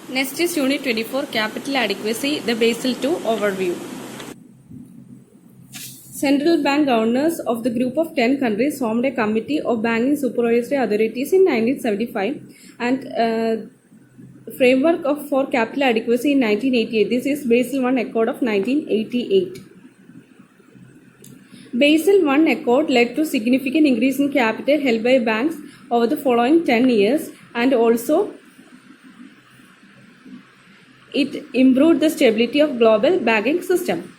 Next is Unit 24, Capital Adequacy, the Basel II Overview. Central bank governors of the group of 10 countries formed a committee of banking supervisory authorities in 1975 and framework for capital adequacy in 1988. This is Basel I Accord of 1988. Basel I Accord led to significant increase in capital held by banks over the following 10 years, and also it improved the stability of global banking system.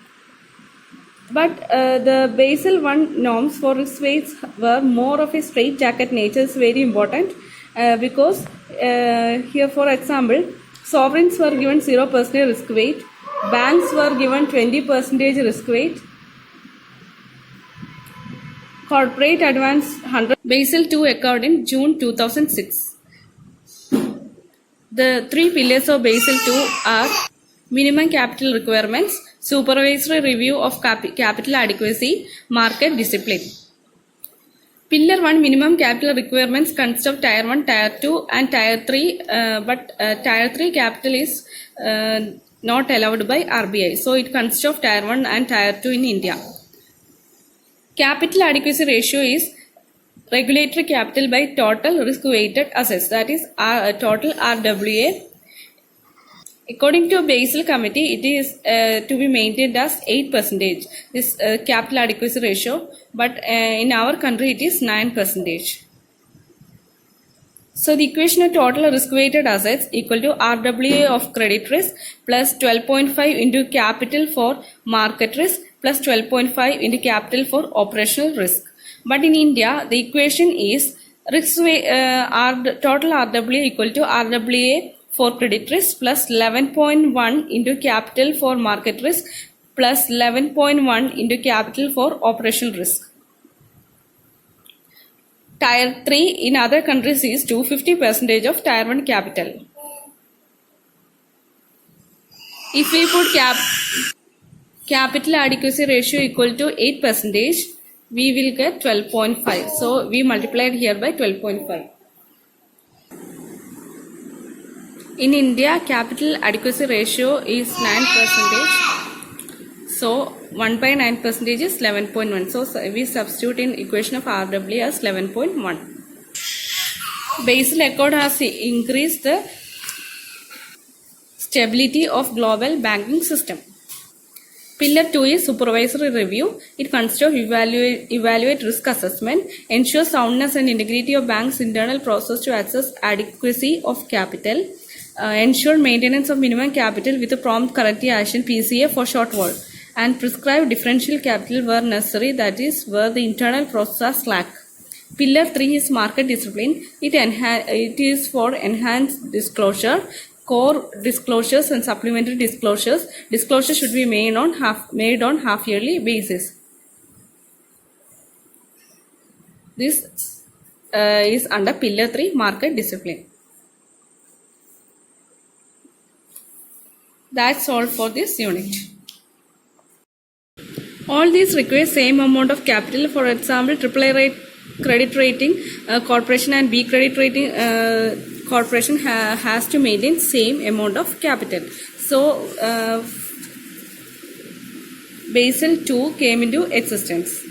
But the Basel I norms for risk weights were more of a straitjacket nature. Is very important because here, for example, sovereigns were given 0% risk weight, banks were given 20% risk weight, corporate advance 100. Basel II occurred in June 2006. The three pillars of Basel II are minimum capital requirements, supervisory review of capital adequacy, market discipline. Pillar 1 minimum capital requirements consist of Tier 1, Tier 2 and Tier 3, but Tier 3 capital is not allowed by RBI. So it consists of Tier 1 and Tier 2 in India. Capital adequacy ratio is regulatory capital by total risk weighted assets, that is total RWA. According to Basel Committee, it is to be maintained as 8%, this capital adequacy ratio, but in our country it is 9%. So the equation of total risk weighted assets equal to RWA of credit risk plus 12.5 into capital for market risk plus 12.5 into capital for operational risk. But in India, the equation is total RWA equal to RWA for credit risk plus 11.1 into capital for market risk plus 11.1 into capital for operational risk. Tier 3 in other countries is 250% of Tier 1 capital. If we put capital adequacy ratio equal to 8%, we will get 12.5. So we multiplied here by 12.5. In India, capital adequacy ratio is 9%. So 1 by 9% is 11.1. So we substitute in equation of RWA as 11.1. Basel Accord has increased the stability of global banking system. Pillar 2 is supervisory review. It consists of evaluate risk assessment, ensure soundness and integrity of bank's internal process to assess adequacy of capital, ensure maintenance of minimum capital with a prompt corrective action (PCA) for short word, and prescribe differential capital where necessary, that is where the internal process slack. Pillar 3 is market discipline. It is for enhanced disclosure, core disclosures and supplementary disclosures. Disclosures should be made on half yearly basis. This is under Pillar 3, market discipline. That's all for this unit. All these require same amount of capital. For example, AAA credit rating corporation and B credit rating corporation has to maintain same amount of capital. So Basel II came into existence.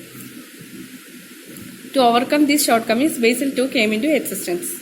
To overcome these shortcomings, Basel II came into existence.